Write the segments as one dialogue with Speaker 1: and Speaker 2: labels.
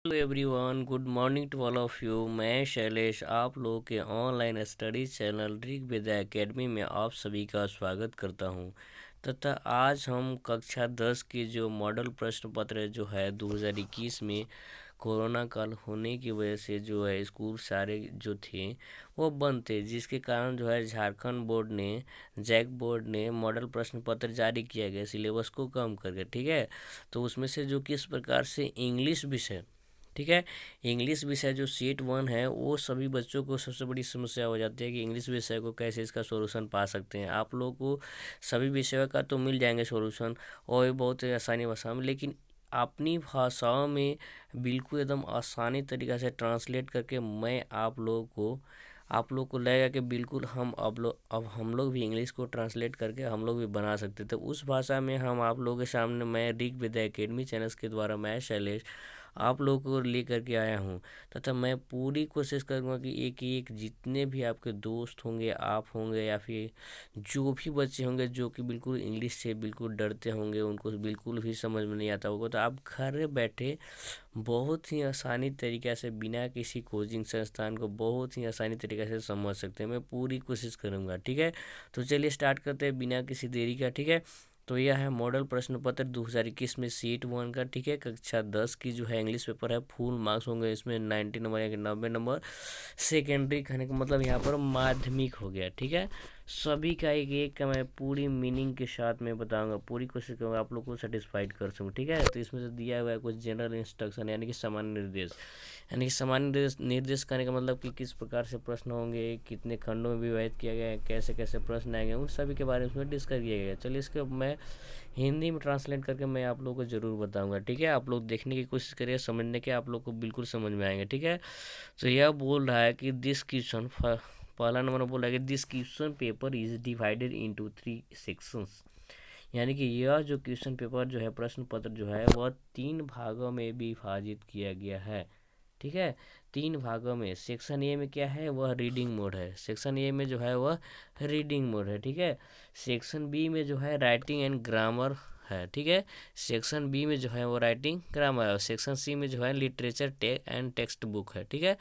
Speaker 1: Hello everyone, good morning to all of you. मैं शैलेश आप लोगों के online study channel Rigveda academy में आप सभी का स्वागत करता हूं तथा आज हम कक्षा 10 की जो मॉडल प्रश्न पत्र जो है 2021 में कोरोना काल होने की वजह से जो है स्कूल सारे जो थे वो बंद थे, जिसके कारण जो है झारखंड बोर्ड ने जैक बोर्ड ने मॉडल प्रश्न पत्र जारी किया गया सिलेबस को कम करके। ठीक है, तो उसमें से जो किस प्रकार से इंग्लिश विषय, ठीक है, इंग्लिश विषय जो सीट 1 है वो सभी बच्चों को सबसे बड़ी समस्या हो जाती है कि इंग्लिश विषय को कैसे इसका सॉल्यूशन पा सकते हैं। आप लोगों को सभी विषयों का तो मिल जाएंगे सॉल्यूशन और ये बहुत ही आसानी भाषा में, लेकिन अपनी भाषाओं में बिल्कुल एकदम आसानी तरीक़ा से ट्रांसलेट करके मैं आप लोग को लगेगा कि बिल्कुल अब हम लोग भी इंग्लिश को ट्रांसलेट करके हम लोग भी बना सकते थे उस भाषा में। हम आप लोगों के सामने मैं ऋग्वेदा एकेडमी चैनल्स के द्वारा मैं शैलेश आप लोगों को लेकर के आया हूँ तथा मैं पूरी कोशिश करूँगा कि एक एक जितने भी आपके दोस्त होंगे, आप होंगे या फिर जो भी बच्चे होंगे जो कि बिल्कुल इंग्लिश से बिल्कुल डरते होंगे, उनको बिल्कुल भी समझ में नहीं आता होगा, तो आप घर बैठे बहुत ही आसानी तरीक़े से बिना किसी कोचिंग संस्थान को बहुत ही आसानी तरीक़े से समझ सकते हैं। मैं पूरी कोशिश करूँगा। ठीक है, तो चलिए स्टार्ट करते हैं बिना किसी देरी का। ठीक है, तो यह है मॉडल प्रश्न पत्र 2021 में सीट 1 का। ठीक है, कक्षा 10 की जो है इंग्लिश पेपर है, फुल मार्क्स होंगे इसमें 90 नंबर या 90 नंबर। सेकेंडरी कहने का मतलब यहाँ पर माध्यमिक हो गया। ठीक है, सभी का एक एक का मैं पूरी मीनिंग के साथ में बताऊंगा, पूरी कोशिश करूँगा आप लोग को सेटिस्फाइड कर सकूँ। ठीक है, तो इसमें से दिया हुआ है कुछ जनरल इंस्ट्रक्शन यानी कि सामान्य निर्देश। यानी कि सामान्य निर्देश करने का मतलब कि किस प्रकार से प्रश्न होंगे, कितने खंडों में विभाजित किया गया है, कैसे कैसे प्रश्न आएंगे, उन सभी के बारे में उसमें डिस्कस किया गया। चलिए इसके मैं हिंदी में ट्रांसलेट करके मैं आप लोगों को ज़रूर बताऊंगा। ठीक है, आप लोग देखने की कोशिश करिए, समझने के आप लोग को बिल्कुल समझ में आएंगे। ठीक है, तो यह बोल रहा है कि दिस क्वेश्चन, पहला नंबर बोल रहा है कि this question paper is divided into 3 sections. यानी कि यह जो क्वेश्चन पेपर जो है, प्रश्न पत्र जो है, वह 3 भागों में विभाजित किया गया है। ठीक है, 3 भागों में। सेक्शन ए में क्या है, वह रीडिंग मोड है। सेक्शन ए में जो है वह रीडिंग मोड है। ठीक है, सेक्शन बी में जो है राइटिंग एंड ग्रामर है। ठीक है, सेक्शन बी में जो है वो राइटिंग ग्रामर है और सेक्शन सी में जो है लिटरेचर एंड टेक्स्ट बुक है। ठीक है,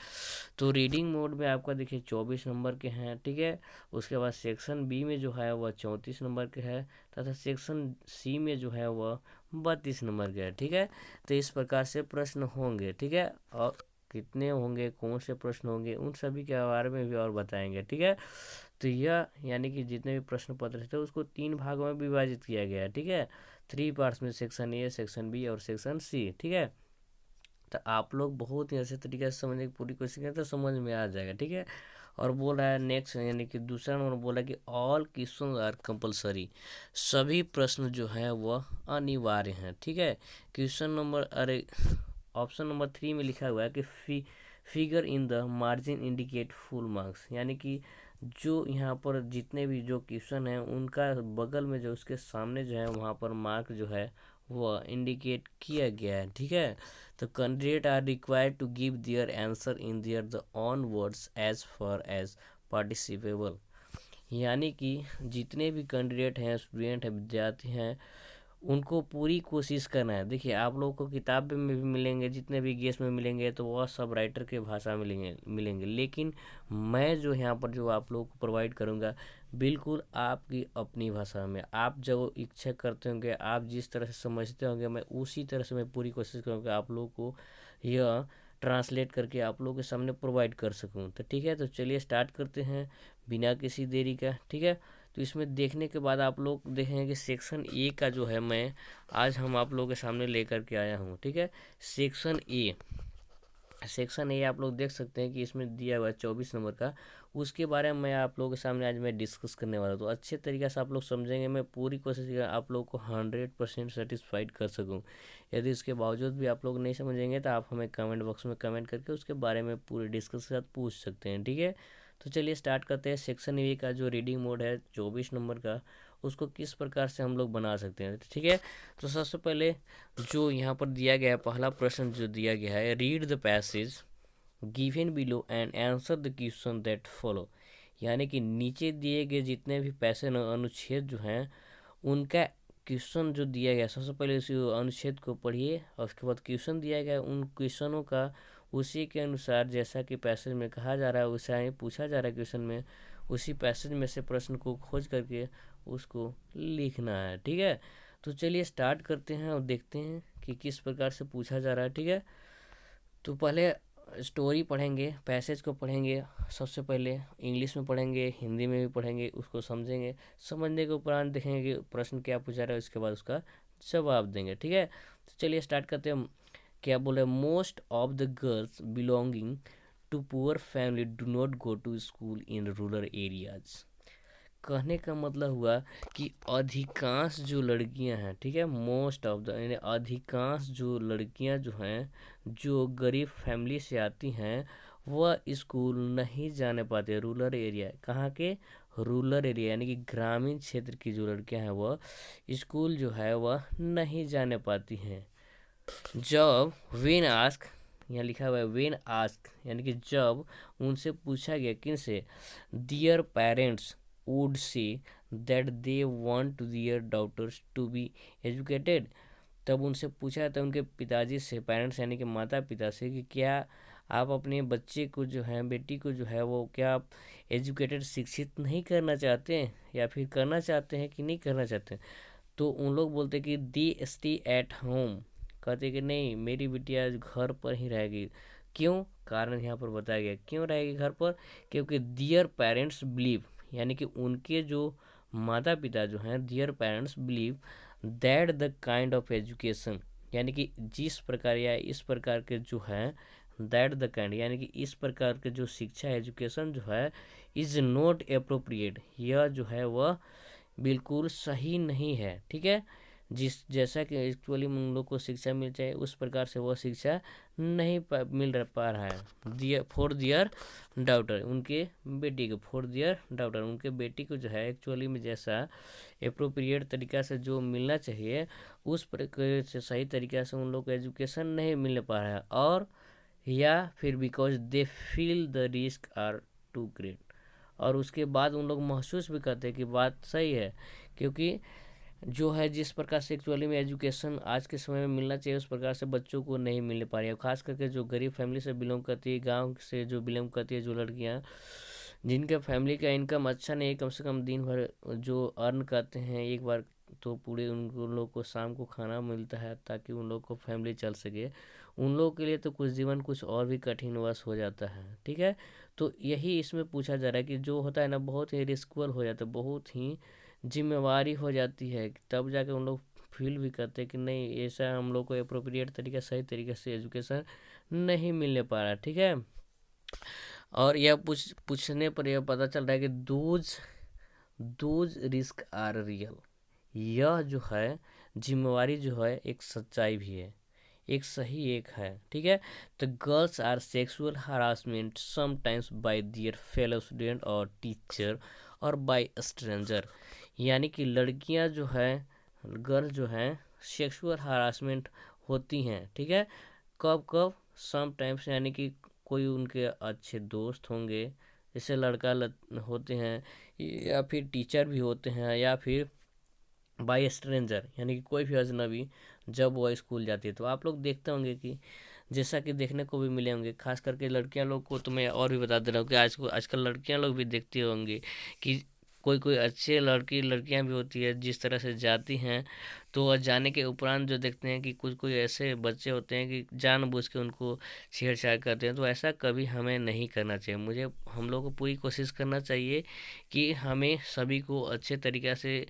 Speaker 1: तो रीडिंग मोड में आपका देखिए 24 नंबर के हैं। ठीक है, उसके बाद सेक्शन बी में जो है वह 34 नंबर के है तथा सेक्शन सी में जो है वह 32 नंबर के है। ठीक है, तो इस प्रकार से प्रश्न होंगे। ठीक है, और कितने होंगे, कौन से प्रश्न होंगे, उन सभी के बारे में भी और बताएंगे। ठीक है, तो यह यानी कि जितने भी प्रश्न पत्र थे उसको 3 भागों में विभाजित किया गया है। ठीक है, 3 पार्ट्स में, सेक्शन ए, सेक्शन बी और सेक्शन सी। ठीक है, तो आप लोग बहुत ही अच्छे तरीके से समझने की पूरी कोशिश करें तो समझ में आ जाएगा। ठीक है, और बोल रहा है नेक्स्ट, यानी कि दूसरा नंबर बोला कि ऑल क्वेश्चन आर कंपलसरी। सभी प्रश्न जो हैं वह अनिवार्य हैं। ठीक है, क्वेश्चन नंबर, अरे ऑप्शन नंबर 3 में लिखा हुआ है कि figure in the margin indicate full marks. यानी कि जो यहाँ पर जितने भी जो क्वेश्चन हैं उनका बगल में जो उसके सामने जो है वहाँ पर मार्क जो है वह इंडिकेट किया गया है। ठीक है, तो candidate are required to give their answer in their the own words as far as participable. यानी कि जितने भी कैंडिडेट हैं, स्टूडेंट हैं, विद्यार्थी हैं, उनको पूरी कोशिश करना है। देखिए आप लोगों को किताब में भी मिलेंगे, जितने भी गेस में मिलेंगे तो वह सब राइटर के भाषा में मिलेंगे, लेकिन मैं जो यहाँ पर जो आप लोगों को प्रोवाइड करूँगा बिल्कुल आपकी अपनी भाषा में। आप जो इच्छा करते होंगे, आप जिस तरह से समझते होंगे, मैं उसी तरह से मैं पूरी कोशिश करूँगा आप लोगों को यह ट्रांसलेट करके आप लोगों के सामने प्रोवाइड कर सकूँ। तो ठीक है, तो चलिए स्टार्ट करते हैं बिना किसी देरी का। ठीक है, तो इसमें देखने के बाद आप लोग देखेंगे कि सेक्शन ए का जो है मैं आज हम आप लोगों के सामने लेकर के आया हूँ। ठीक है, सेक्शन ए आप लोग देख सकते हैं कि इसमें दिया हुआ है 24 नंबर का। उसके बारे में मैं आप लोगों के सामने आज मैं डिस्कस करने वाला हूँ, तो अच्छे तरीके से आप लोग समझेंगे। मैं पूरी कोशिश करूँगा आप लोग को 100% सेटिस्फाइड कर सकूँ। यदि इसके बावजूद भी आप लोग नहीं समझेंगे तो आप हमें कमेंट बॉक्स में कमेंट करके उसके बारे में पूरी डिस्कस के साथ पूछ सकते हैं। ठीक है, तो चलिए स्टार्ट करते हैं। सेक्शन ए का जो रीडिंग मोड है 24 नंबर का, उसको किस प्रकार से हम लोग बना सकते हैं। ठीक है, तो सबसे पहले जो यहाँ पर दिया गया है, पहला प्रश्न जो दिया गया है, read the passage given below and answer the question that follow. यानी कि नीचे दिए गए जितने भी पैसे अनुच्छेद जो हैं उनका क्वेश्चन जो दिया गया, सबसे पहले उसी अनुच्छेद को पढ़िए और उसके बाद क्वेश्चन दिया गया, उन क्वेश्चनों का उसी के अनुसार जैसा कि पैसेज में कहा जा रहा है वैसा ही पूछा जा रहा है क्वेश्चन में, उसी पैसेज में से प्रश्न को खोज करके उसको लिखना है। ठीक है, तो चलिए स्टार्ट करते हैं और देखते हैं कि किस प्रकार से पूछा जा रहा है। ठीक है, तो पहले स्टोरी पढ़ेंगे, पैसेज को पढ़ेंगे, सबसे पहले इंग्लिश में पढ़ेंगे, हिंदी में भी पढ़ेंगे, उसको समझेंगे, समझने के उपरांत देखेंगे कि प्रश्न क्या पूछा रहा है, उसके बाद उसका जवाब देंगे। ठीक है, तो चलिए स्टार्ट करते हैं। क्या बोले, most of the girls belonging to poor family do not go to school in rural areas. कहने का मतलब हुआ कि अधिकांश जो लड़कियां हैं, ठीक है, मोस्ट ऑफ द यानी अधिकांश जो लड़कियां जो हैं जो गरीब फैमिली से आती हैं वह स्कूल नहीं जाने पाते। रूरल एरिया, कहाँ के, रूरल एरिया यानी कि ग्रामीण क्षेत्र की जो लड़कियां हैं वह स्कूल जो है वह नहीं जाने पाती हैं। जब वेन आस्क, यहाँ लिखा हुआ है वेन आस्क यानी कि जब उनसे पूछा गया, किन से, their parents would say that they want their daughters to be educated. तब उनसे पूछा था उनके पिताजी से, पेरेंट्स यानी कि माता पिता से, कि क्या आप अपने बच्चे को जो है, बेटी को जो है वो क्या आप एजुकेटेड, शिक्षित नहीं करना चाहते हैं या फिर करना चाहते हैं कि नहीं करना चाहते हैं। तो उन लोग बोलते कि दी स्टे एट होम, कहते कि नहीं मेरी बिटिया घर पर ही रहेगी। क्यों, कारण यहाँ पर बताया गया क्यों रहेगी घर पर, क्योंकि दियर पेरेंट्स बिलीव यानी कि उनके जो माता पिता जो हैं, their parents believe that the kind of education यानी कि जिस प्रकार या इस प्रकार के जो है, दैट द काइंड यानी कि इस प्रकार के जो शिक्षा एजुकेशन जो है, इज नॉट अप्रोप्रिएट, यह जो है वह बिल्कुल सही नहीं है। ठीक है, जिस जैसा कि एक्चुअली उन लोग को शिक्षा मिल जाए उस प्रकार से वह शिक्षा नहीं मिल पा रहा है। दियर फॉर दियर डाउटर, उनके बेटी को, फॉर दियर डाउटर उनके बेटी को जो है एक्चुअली में जैसा अप्रोप्रिएट तरीका से जो मिलना चाहिए उस प्रकार से सही तरीका से उन लोग को एजुकेशन नहीं मिल पा रहा है, और या फिर because they feel the risk are too great, और उसके बाद उन लोग महसूस भी करते हैं कि बात सही है, क्योंकि जो है जिस प्रकार से एक्चुअली में एजुकेशन आज के समय में मिलना चाहिए उस प्रकार से बच्चों को नहीं मिल पा रही है। खास करके जो गरीब फैमिली से बिलोंग करती है, गांव से जो बिलोंग करती है जो लड़कियां, जिनके फैमिली का इनकम अच्छा नहीं, कम से कम दिन भर जो अर्न करते हैं एक बार तो पूरे उन लोग को शाम को खाना मिलता है ताकि उन लोग को फैमिली चल सके, उन लोगों के लिए तो कुछ जीवन कुछ और भी कठिन वश हो जाता है। ठीक है, तो यही इसमें पूछा जा रहा है कि जो होता है ना बहुत ही रिस्कफुल हो जाता है, बहुत ही जिम्मेवारी हो जाती है, तब जाके उन लोग फील भी करते हैं कि नहीं ऐसा हम लोग को अप्रोप्रिएट तरीके सही तरीके से एजुकेशन नहीं मिलने पा रहा है। ठीक है, और यह पूछने पर यह पता चल रहा है कि दूज रिस्क आर रियल, यह जो है जिम्मेवारी जो है एक सच्चाई भी है, एक सही एक है। ठीक है, तो girls are sexual harassment sometimes by their fellow student और टीचर और बाय स्ट्रेंजर, यानी कि लड़कियां जो है, गर्ल जो हैं सेक्सुअल हरासमेंट होती हैं। ठीक है, कब कब, समटाइम्स यानी कि कोई उनके अच्छे दोस्त होंगे, जैसे लड़का होते हैं, या फिर टीचर भी होते हैं, या फिर बाई स्ट्रेंजर यानी कि कोई भी अजनबी, जब वो स्कूल जाती है। तो आप लोग देखते होंगे कि जैसा कि देखने को भी मिले होंगे, खास करके लड़कियां लोग को तो मैं और भी बता दे रहा हूँ कि आजकल लड़कियां लोग भी देखती होंगी कि कोई कोई अच्छे लड़कियां भी होती है जिस तरह से जाती हैं, तो वह जाने के उपरांत जो देखते हैं कि कुछ कोई ऐसे बच्चे होते हैं कि जानबूझ के उनको छेड़छाड़ करते हैं। तो ऐसा कभी हमें नहीं करना चाहिए। हम लोग को पूरी कोशिश करना चाहिए कि हमें सभी को अच्छे तरीक़े से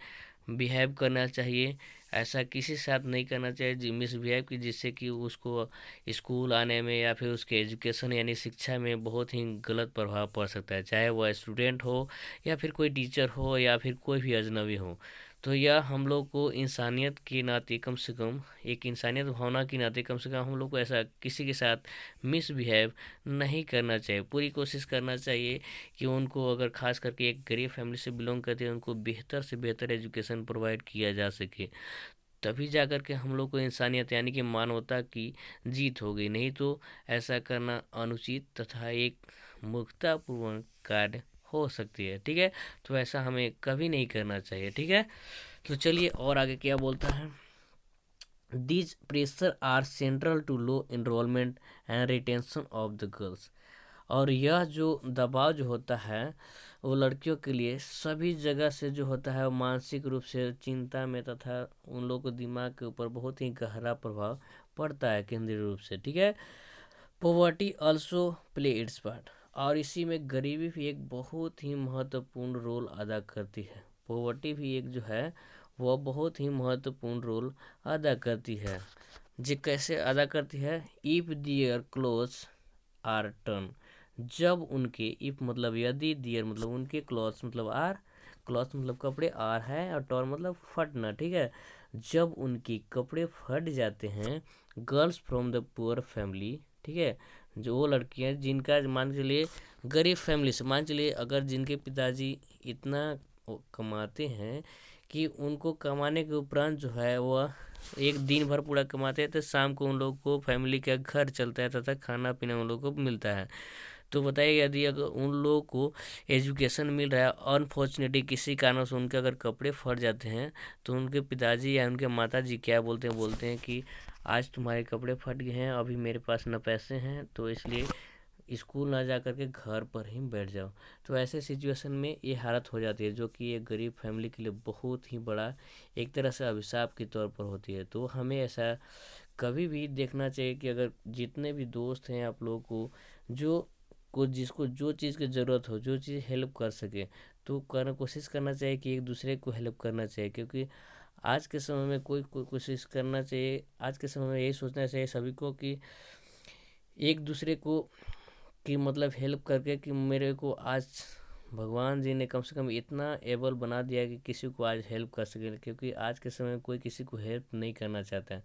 Speaker 1: बिहेव करना चाहिए, ऐसा किसी के साथ नहीं करना चाहिए जी मिसबिहेव की, जिससे कि उसको स्कूल आने में या फिर उसके एजुकेशन यानी शिक्षा में बहुत ही गलत प्रभाव पड़ सकता है, चाहे वह स्टूडेंट हो या फिर कोई टीचर हो या फिर कोई भी अजनबी हो। तो यह हम लोग को इंसानियत के नाते कम से कम, एक इंसानियत भावना के नाते कम से कम हम लोग को ऐसा किसी के साथ मिसबिहेव नहीं करना चाहिए। पूरी कोशिश करना चाहिए कि उनको, अगर खास करके एक गरीब फैमिली से बिलोंग करते हैं, उनको बेहतर से बेहतर एजुकेशन प्रोवाइड किया जा सके, तभी जाकर के हम लोग को इंसानियत यानी कि मानवता की जीत होगी। नहीं तो ऐसा करना अनुचित तथा एक मूर्खतापूर्ण कार्य हो सकती है। ठीक है, तो ऐसा हमें कभी नहीं करना चाहिए। ठीक है, तो चलिए और आगे क्या बोलता है। These pressure are central to low enrollment and retention of the girls। और यह जो दबाव जो होता है वो लड़कियों के लिए सभी जगह से जो होता है वो मानसिक रूप से चिंता में तथा उन लोगों को दिमाग के ऊपर बहुत ही गहरा प्रभाव पड़ता है केंद्रीय रूप से। ठीक है। Poverty also play it's part. और इसी में गरीबी भी एक बहुत ही महत्वपूर्ण रोल अदा करती है। पॉवर्टी भी एक जो है वह बहुत ही महत्वपूर्ण रोल अदा करती है। जी कैसे अदा करती है। If their clothes are torn. जब उनके इफ मतलब यदि दियर मतलब उनके क्लॉथ्स मतलब आर, क्लॉथ मतलब कपड़े, आर है और टॉर मतलब फटना। ठीक है। जब उनके कपड़े फट जाते हैं girls from the poor family. ठीक है। जो वो लड़कियां जिनका मान के चलिए गरीब फैमिली से, मान चलिए अगर जिनके पिताजी इतना कमाते हैं कि उनको कमाने के उपरांत जो है वह एक दिन भर पूरा कमाते हैं तो शाम को उन लोगों को फैमिली का घर चलता है तथा खाना पीना उन लोगों को मिलता है। तो बताइए यदि अगर उन लोगों को एजुकेशन मिल रहा है, अनफॉर्चुनेटली किसी कारण से उनके अगर कपड़े फट जाते हैं तो उनके पिताजी या उनके माता जी क्या बोलते हैं कि आज तुम्हारे कपड़े फट गए हैं, अभी मेरे पास न पैसे हैं तो इसलिए स्कूल ना जा कर के घर पर ही बैठ जाओ। तो ऐसे सिचुएशन में ये हालत हो जाती है जो कि एक गरीब फैमिली के लिए बहुत ही बड़ा एक तरह से अभिशाप के तौर पर होती है। तो हमें ऐसा कभी भी देखना चाहिए कि अगर जितने भी दोस्त हैं आप लोगों को जो जिसको जो चीज़ की ज़रूरत हो, जो चीज़ हेल्प कर सके तो कोशिश करना चाहिए कि एक दूसरे को हेल्प करना चाहिए। क्योंकि आज के समय में कोई कोशिश करना चाहिए, आज के समय में यही सोचना चाहिए सभी को कि एक दूसरे को कि मतलब हेल्प करके कि मेरे को आज भगवान जी ने कम से कम इतना एबल बना दिया कि किसी को आज हेल्प कर सके। क्योंकि आज के समय में कोई किसी को हेल्प नहीं करना चाहता है।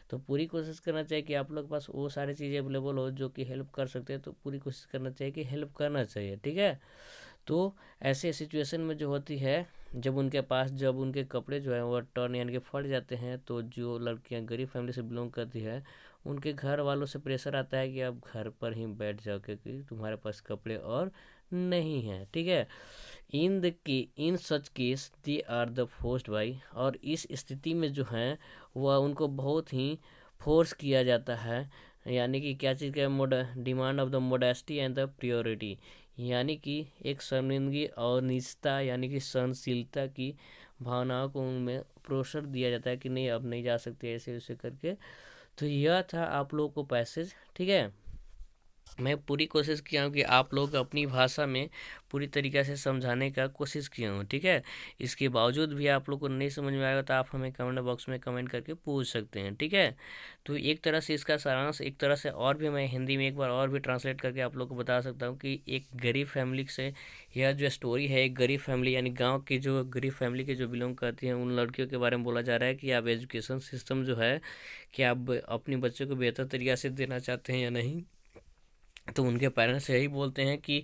Speaker 1: तो पूरी कोशिश करना चाहिए कि आप लोग के पास वो सारी चीज़ें अवेलेबल हो जो कि हेल्प कर सकते हैं, तो पूरी कोशिश करना चाहिए कि हेल्प करना चाहिए। ठीक है। तो ऐसे सिचुएशन में जो होती है जब उनके पास जब उनके कपड़े जो है वो टर्न यानी कि फट जाते हैं तो जो लड़कियां गरीब फैमिली से बिलोंग करती है उनके घर वालों से प्रेशर आता है कि आप घर पर ही बैठ जाओ क्योंकि तुम्हारे पास कपड़े और नहीं हैं। ठीक है। In such case they are the forced by. और इस स्थिति में जो है वह उनको बहुत ही फोर्स किया जाता है। यानी कि क्या चीज़ का demand of the modesty and the purity. यानी कि एक शर्मिंदगी और निजता यानी कि सहनशीलता की भावनाओं को उनमें प्रोत्साहन दिया जाता है कि नहीं अब नहीं जा सकते ऐसे वैसे करके। तो यह था आप लोगों को पैसेज। ठीक है। मैं पूरी कोशिश किया हूँ कि आप लोग अपनी भाषा में पूरी तरीक़े से समझाने का कोशिश किया हूँ। ठीक है। इसके बावजूद भी आप लोग को नहीं समझ में आएगा तो आप हमें कमेंट बॉक्स में कमेंट करके पूछ सकते हैं। ठीक है। तो एक तरह से इसका सारांश एक तरह से और भी मैं हिंदी में एक बार और भी ट्रांसलेट करके आप लोग को बता सकता हूँ कि एक गरीब फैमिली से यह जो स्टोरी है एक गरीब फैमिली यानी गाँव की जो गरीब फैमिली के जो बिलोंग करती हैं उन लड़कियों के बारे में बोला जा रहा है कि आप एजुकेशन सिस्टम जो है कि आप अपने बच्चों को बेहतर तरीक़ा से देना चाहते हैं या नहीं। तो उनके पेरेंट्स यही बोलते हैं कि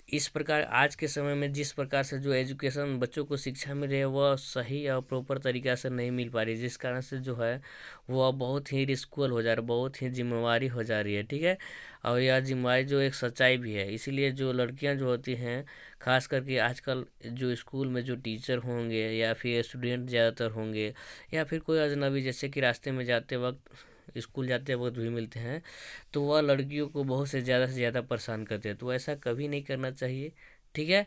Speaker 1: इस प्रकार आज के समय में जिस प्रकार से जो एजुकेशन बच्चों को शिक्षा मिल रही है वह सही और प्रॉपर तरीक़ा से नहीं मिल पा रही, जिस कारण से जो है वह बहुत ही रिस्कुअल हो जा रहा है, बहुत ही जिम्मेवारी हो जा रही है। ठीक है। और यह जिम्मेवारी जो एक सच्चाई भी है। इसीलिए जो लड़कियां जो होती हैं खास करके आजकल जो स्कूल में जो टीचर होंगे या फिर स्टूडेंट ज़्यादातर होंगे या फिर कोई अजनबी जैसे कि रास्ते में जाते वक्त स्कूल जाते वक्त भी मिलते हैं तो वह लड़कियों को बहुत से ज़्यादा परेशान करते हैं। तो ऐसा कभी नहीं करना चाहिए। ठीक है।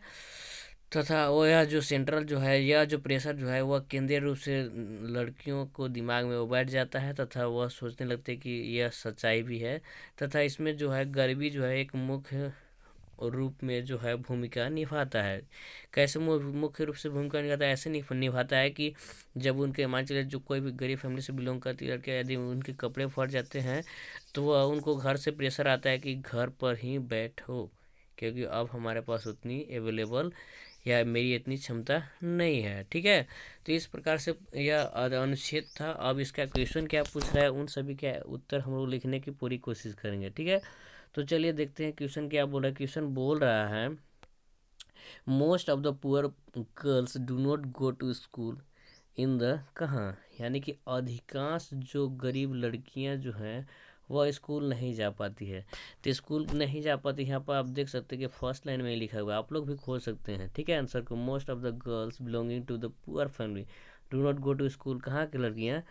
Speaker 1: तथा वो यह जो सेंट्रल जो है यह जो प्रेशर जो है वह केंद्रीय रूप से लड़कियों को दिमाग में वो बैठ जाता है तथा वह सोचने लगते हैं कि यह सच्चाई भी है। तथा इसमें जो है गरीबी जो है एक मुख्य रूप में जो है भूमिका निभाता है। कैसे मुख्य रूप से भूमिका निभाता है, ऐसे निभाता है कि जब उनके मान चलिए जो कोई भी गरीब फैमिली से बिलोंग करती है लड़कियाँ यदि उनके कपड़े फट जाते हैं तो वह उनको घर से प्रेशर आता है कि घर पर ही बैठो क्योंकि अब हमारे पास उतनी अवेलेबल या मेरी इतनी क्षमता नहीं है। ठीक है। तो इस प्रकार से यह अनुच्छेद था। अब इसका क्वेश्चन क्या पूछ रहा है उन सभी के उत्तर हम लोग लिखने की पूरी कोशिश करेंगे। ठीक है। तो चलिए देखते हैं क्वेश्चन क्या बोल रहा है। क्वेश्चन बोल रहा है most of the poor girls do not go to school in the कहाँ। यानी कि अधिकांश जो गरीब लड़कियां जो हैं वह स्कूल नहीं जा पाती है। तो स्कूल नहीं जा पाती, यहाँ पर आप देख सकते हैं कि फर्स्ट लाइन में ही लिखा हुआ है, आप लोग भी खोज सकते हैं। ठीक है। आंसर को most of the girls belonging to the poor family do not go to school कहाँ की लड़कियाँ?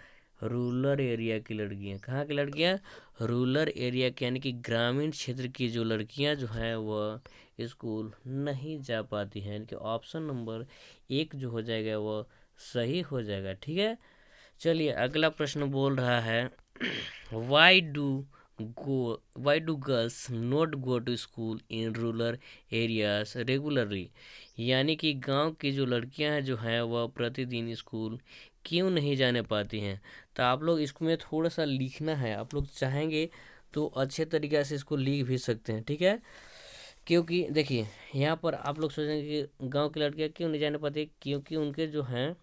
Speaker 1: रूरल एरिया की लड़कियाँ। कहाँ की लड़कियाँ? रूरल एरिया की, यानी कि ग्रामीण क्षेत्र की जो लड़कियाँ जो हैं वह स्कूल नहीं जा पाती हैं। यानी कि ऑप्शन नंबर 1 जो हो जाएगा वह सही हो जाएगा। ठीक है, चलिए अगला प्रश्न बोल रहा है why do girls not go to school in rural areas regularly? यानी कि गांव की जो लड़कियां हैं जो हैं वह प्रतिदिन स्कूल क्यों नहीं जाने पाती हैं? तो आप लोग इसमें थोड़ा सा लिखना है, आप लोग चाहेंगे तो अच्छे तरीके से इसको लिख भी सकते हैं। ठीक है, क्योंकि देखिए यहाँ पर आप लोग सोचेंगे कि गांव की लड़कियां क्यों नहीं जाने पाती, क्योंकि उनके जो हैं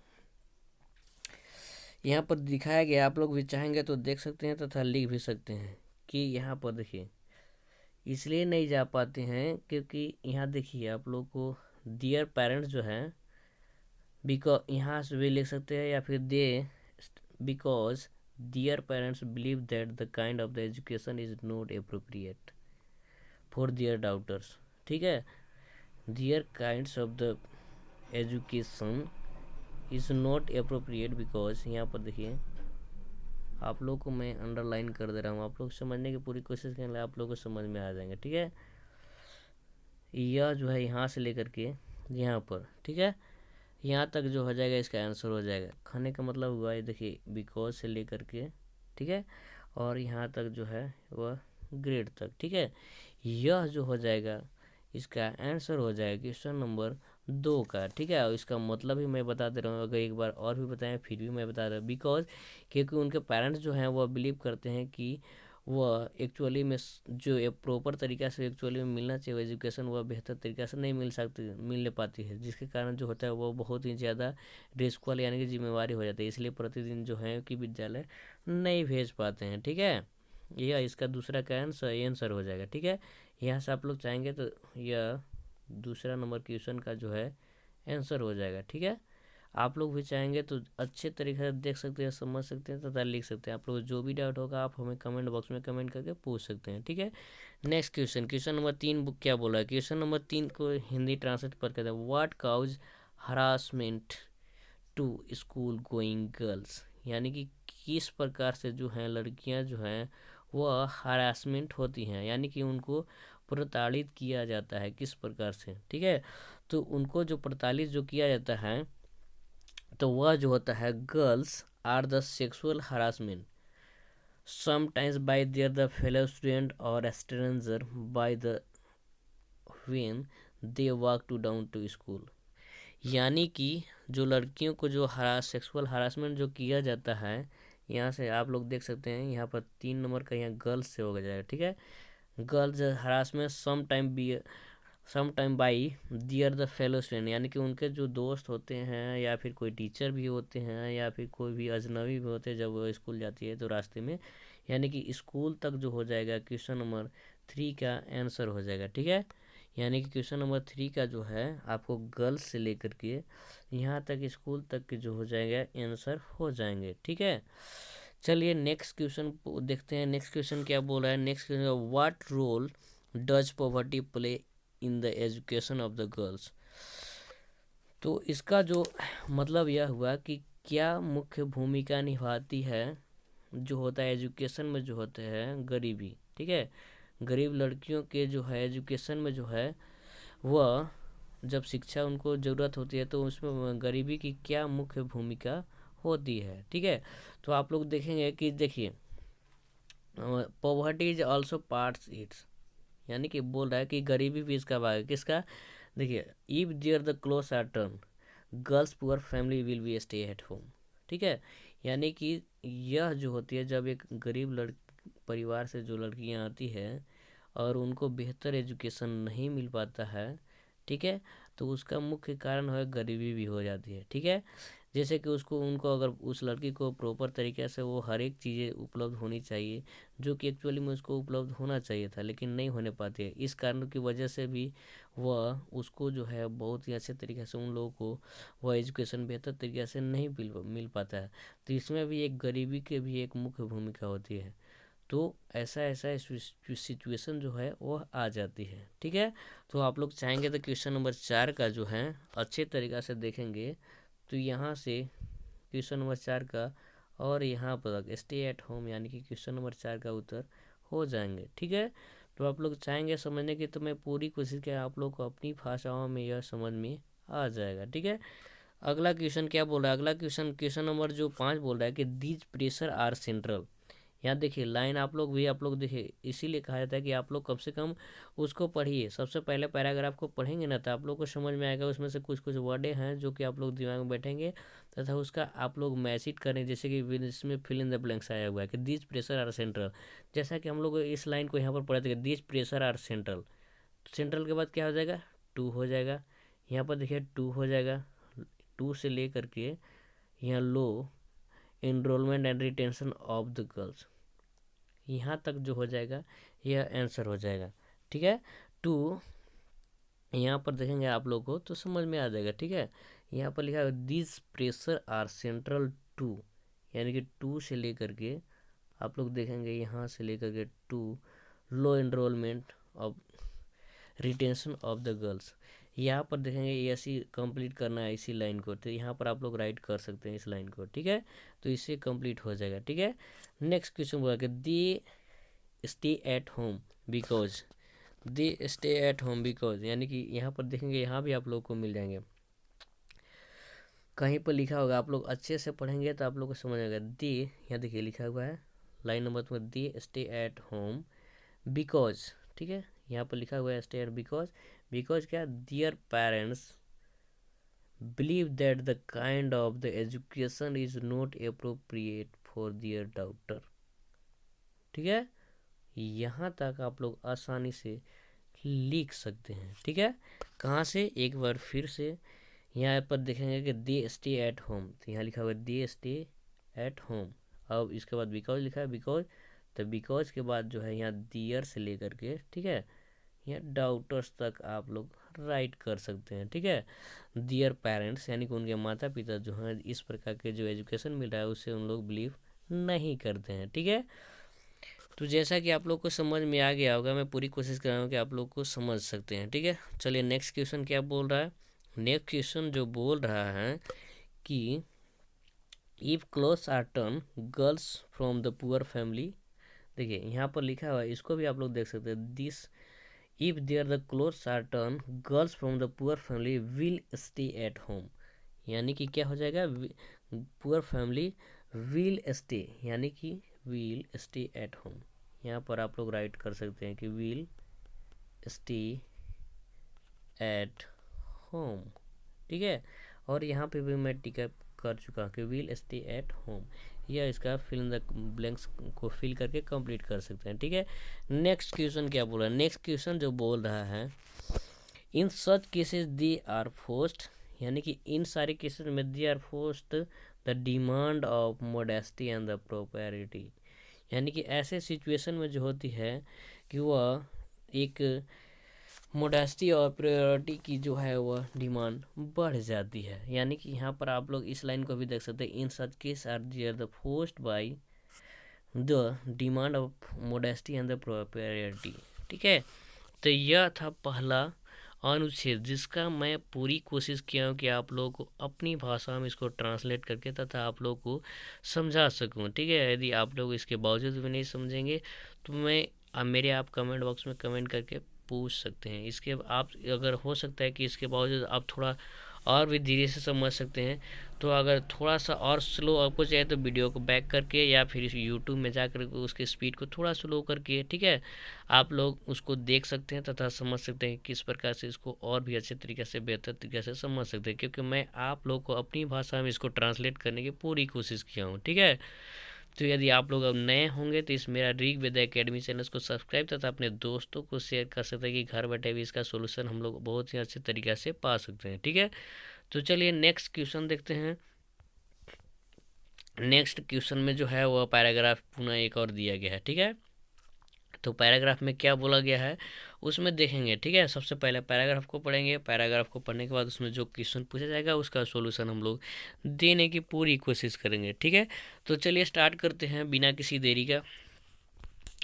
Speaker 1: यहाँ पर दिखाया गया, आप लोग भी चाहेंगे तो देख सकते हैं तथा लिख भी सकते हैं कि यहाँ पर देखिए इसलिए नहीं जा पाते हैं क्योंकि यहाँ देखिए आप लोग को डियर पेरेंट्स जो है, बिकॉज यहाँ से भी लिख सकते हैं या फिर they because their parents believe that the kind of the education is not appropriate for their daughters. ठीक है, their kinds of the education is not appropriate because, यहाँ पर देखिए आप लोग को मैं अंडरलाइन कर दे रहा हूँ, आप लोग समझने की पूरी कोशिश करेंगे, आप लोग को समझ में आ जाएंगे। ठीक है, यह जो है यहाँ से लेकर के यहाँ पर, ठीक है, यहाँ तक जो हो जाएगा इसका आंसर हो जाएगा। खाने का मतलब हुआ ये देखिए बिकॉज से लेकर के, ठीक है, और यहाँ तक जो है वह ग्रेड तक। ठीक है, यह जो हो जाएगा इसका आंसर हो जाएगा क्वेश्चन नंबर 2 का। ठीक है, और इसका मतलब भी मैं बता दे रहा हूँ, अगर एक बार और भी बताएं फिर भी मैं बता रहा हूँ, बिकॉज क्योंकि उनके पेरेंट्स जो हैं वह बिलीव करते हैं कि वह एक्चुअली में जो एक प्रॉपर तरीक़ा से एक्चुअली में मिलना चाहिए एजुकेशन वह बेहतर तरीक़ा से नहीं मिल पाती है, जिसके कारण जो होता है वो बहुत ही ज़्यादा रिस्क वाली यानी कि जिम्मेवारी हो जाती है, इसलिए प्रतिदिन जो है कि विद्यालय नहीं भेज पाते हैं। ठीक है, यह इसका दूसरा का आंसर हो जाएगा। ठीक है, यहाँ से आप लोग चाहेंगे तो यह दूसरा नंबर क्वेश्चन का जो है आंसर हो जाएगा। ठीक है, आप लोग भी चाहेंगे तो अच्छे तरीके से देख सकते हैं, समझ सकते हैं तथा लिख सकते हैं। आप लोग जो भी डाउट होगा आप हमें कमेंट बॉक्स में कमेंट करके पूछ सकते हैं। ठीक है, नेक्स्ट क्वेश्चन नंबर 3 बुक क्या बोला है? क्वेश्चन नंबर 3 को हिंदी ट्रांसलेट पर कहते हैं what causes harassment to school going girls? यानी कि किस प्रकार से जो है लड़कियां जो हैं वह हरासमेंट होती हैं, यानी कि उनको प्रताड़ित किया जाता है किस प्रकार से। ठीक है, तो उनको जो प्रताड़ित जो किया जाता है तो वह जो होता है girls are the sexual harassment sometimes by their the fellow student और stranger by the when they walk to down to school. यानी कि जो लड़कियों को जो सेक्सुअल हरासमेंट जो किया जाता है, यहाँ से आप लोग देख सकते हैं यहाँ पर 3 नंबर का यहाँ गर्ल्स से हो जाएगा। ठीक है, girls harassment some time by their the fellow student, यानी कि उनके जो दोस्त होते हैं या फिर कोई टीचर भी होते हैं या फिर कोई भी अजनबी भी होते हैं जब वो स्कूल जाती है तो रास्ते में, यानी कि स्कूल तक जो हो जाएगा क्वेश्चन नंबर 3 का आंसर हो जाएगा। ठीक है, यानी कि क्वेश्चन नंबर 3 का जो है आपको गर्ल्स से लेकर के यहाँ तक स्कूल तक के जो हो जाएगा आंसर हो जाएंगे। ठीक है, चलिए नेक्स्ट क्वेश्चन देखते हैं। नेक्स्ट क्वेश्चन क्या बोल रहा है? Next question what role does poverty play in the education of the girls? तो इसका जो मतलब यह हुआ कि क्या मुख्य भूमिका निभाती है जो होता है एजुकेशन में जो होते हैं गरीबी। ठीक है, गरीब लड़कियों के जो है एजुकेशन में जो है वह जब शिक्षा उनको ज़रूरत होती है तो उसमें गरीबी की क्या मुख्य भूमिका होती है। ठीक है, तो आप लोग देखेंगे कि देखिए poverty is also parts it's, यानी कि बोल रहा है कि गरीबी भी इसका भाग है। किसका? देखिए if there the cloth are torn girls poor family will be stay at home. ठीक है, यानी कि यह जो होती है जब एक गरीब परिवार से जो लड़कियां आती है और उनको बेहतर एजुकेशन नहीं मिल पाता है, ठीक है, तो उसका मुख्य कारण है गरीबी भी हो जाती है। ठीक है, जैसे कि उनको अगर उस लड़की को प्रॉपर तरीके से वो हर एक चीज़ें उपलब्ध होनी चाहिए जो कि एक्चुअली में उसको उपलब्ध होना चाहिए था लेकिन नहीं होने पाती है, इस कारण की वजह से भी वह उसको जो है बहुत ही अच्छे तरीके से उन लोगों को वह एजुकेशन बेहतर तरीके से नहीं मिल पाता है। तो इसमें भी एक गरीबी की भी एक मुख्य भूमिका होती है। तो ऐसा ऐसा सिचुएशन जो है वो आ जाती है। ठीक है, तो आप लोग चाहेंगे तो क्वेश्चन नंबर 4 का जो है अच्छे तरीक़ा से देखेंगे तो यहाँ से क्वेश्चन नंबर 4 का और यहाँ पर स्टे एट होम यानी कि क्वेश्चन नंबर 4 का उत्तर हो जाएंगे। ठीक है, तो आप लोग चाहेंगे समझने की तो मैं पूरी कोशिश किया आप लोग को अपनी भाषाओं में यह समझ में आ जाएगा। ठीक है, अगला क्वेश्चन क्या बोल रहा है, अगला क्वेश्चन नंबर जो 5 बोल रहा है कि दीज प्रेशर आर सेंट्रल। यहाँ देखिए लाइन आप लोग देखिए, इसीलिए कहा जाता है कि आप लोग कम से कम उसको पढ़िए। सबसे पहले पैराग्राफ को पढ़ेंगे ना तो आप लोग को समझ में आएगा, उसमें से कुछ कुछ वर्डे हैं जो कि आप लोग दिमाग में बैठेंगे तथा उसका आप लोग मैचिट करें। जैसे कि इसमें फिल इन द ब्लैंक्स आया हुआ है कि दीज प्रेशर आर सेंट्रल। जैसा कि हम लोग इस लाइन को यहाँ पर पढ़े थे कि these pressure are central, central के बाद क्या हो जाएगा, टू हो जाएगा। यहाँ पर देखिए टू हो जाएगा, टू से ले करके यहाँ low enrolment and retention of the girls, यहाँ तक जो हो जाएगा यह आंसर हो जाएगा। ठीक है, टू यहाँ पर देखेंगे आप लोग को तो समझ में आ जाएगा। ठीक है, यहाँ पर लिखा है this pressure are central to, यानी कि टू से लेकर के आप लोग देखेंगे यहाँ से लेकर के to low enrolment of retention of the girls. यहाँ पर देखेंगे ऐसी कंप्लीट करना है इसी लाइन को, तो यहाँ पर आप लोग राइट कर सकते हैं इस लाइन को। ठीक है, तो इससे कंप्लीट हो जाएगा। ठीक है, नेक्स्ट क्वेश्चन बोला कि they stay at home because, they stay at home because, यानी कि यहाँ पर देखेंगे यहाँ भी आप लोग को मिल जाएंगे, कहीं पर लिखा होगा, आप लोग अच्छे से पढ़ेंगे तो आप लोग को समझ आएगा। दे यहाँ देखिए लिखा हुआ है लाइन नंबर में, they stay at home because. ठीक है, यहाँ पर लिखा हुआ है स्टे एट बिकॉज, बिकॉज क्या, their parents believe that the kind of the education is not appropriate for their daughter. ठीक है, यहाँ तक आप लोग आसानी से लिख सकते हैं। ठीक है, कहाँ से, एक बार फिर से यहाँ पर देखेंगे कि दे स्टे एट होम, तो यहाँ लिखा हुआ है दे स्टे एट होम। अब इसके बाद बिकॉज लिखा है बिकॉज, तो बिकॉज के बाद जो है यहाँ दियर से लेकर के, ठीक है, यहाँ डाउटर्स तक आप लोग राइट कर सकते हैं। ठीक है, दियर पेरेंट्स यानी कि उनके माता पिता जो हैं इस प्रकार के जो एजुकेशन मिल रहा है उससे उन लोग बिलीव नहीं करते हैं। ठीक है, तो जैसा कि आप लोग को समझ में आ गया होगा, मैं पूरी कोशिश कर रहा हूँ कि आप लोग को समझ सकते हैं। ठीक है, चलिए नेक्स्ट क्वेश्चन क्या बोल रहा है, नेक्स्ट क्वेश्चन जो बोल रहा है कि if clothes are torn girls from the poor family. देखिए यहाँ पर लिखा हुआ है, इसको भी आप लोग देख सकते हैं, this if there the clothes are torn girls from the poor family will stay at home, यानी कि क्या हो जाएगा, पुअर फैमिली विल स्टे, यानी कि विल स्टे एट होम। यहाँ पर आप लोग राइट कर सकते हैं कि विल स्टे एट होम। ठीक है, और यहाँ पे भी मैं टिक कर चुका हूँ कि विल स्टे एट होम, या इसका फिल इन द ब्लैंक्स को फिल करके कंप्लीट कर सकते हैं। ठीक है, नेक्स्ट क्वेश्चन क्या बोल रहा है, नेक्स्ट क्वेश्चन जो बोल रहा है in such cases they are forced, यानी कि इन सारे केसेस में they are forced the demand of modesty and the propriety, यानी कि ऐसे सिचुएशन में जो होती है कि वह एक मोडेस्टी और प्रायोरिटी की जो है वह डिमांड बढ़ जाती है। यानी कि यहाँ पर आप लोग इस लाइन को भी देख सकते हैं, in such case are there the forced by the demand of modesty and the priority. ठीक है, तो यह था पहला अनुच्छेद जिसका मैं पूरी कोशिश किया हूँ कि आप लोगों को अपनी भाषा में इसको ट्रांसलेट करके तथा आप लोगों को समझा सकूँ। ठीक है, यदि आप लोग इसके बावजूद भी नहीं समझेंगे तो मेरे आप कमेंट बॉक्स में कमेंट करके पूछ सकते हैं। इसके आप अगर हो सकता है कि इसके बावजूद आप थोड़ा और भी धीरे से समझ सकते हैं, तो अगर थोड़ा सा और स्लो आपको चाहिए तो वीडियो को बैक करके या फिर यूट्यूब में जाकर उसके स्पीड को थोड़ा स्लो करके, ठीक है, आप लोग उसको देख सकते हैं तथा समझ सकते हैं किस प्रकार से इसको और भी अच्छे तरीके से बेहतर तरीके से समझ सकते हैं, क्योंकि मैं आप लोग को अपनी भाषा में इसको ट्रांसलेट करने की पूरी कोशिश किया हूँ। ठीक है, तो यदि आप लोग अब नए होंगे तो इस मेरा ऋग्वेद एकेडमी चैनल को सब्सक्राइब तथा अपने दोस्तों को शेयर कर सकते हैं कि घर बैठे भी इसका सोल्यूशन हम लोग बहुत ही अच्छे तरीके से पा सकते हैं। ठीक है, तो चलिए नेक्स्ट क्वेश्चन देखते हैं। नेक्स्ट क्वेश्चन में जो है वह पैराग्राफ पुनः एक और दिया गया है। ठीक है, तो पैराग्राफ में क्या बोला गया है उसमें देखेंगे। ठीक है, सबसे पहले पैराग्राफ को पढ़ेंगे, पैराग्राफ को पढ़ने के बाद उसमें जो क्वेश्चन पूछा जाएगा उसका सॉल्यूशन हम लोग देने की पूरी कोशिश करेंगे। ठीक है, तो चलिए स्टार्ट करते हैं बिना किसी देरी का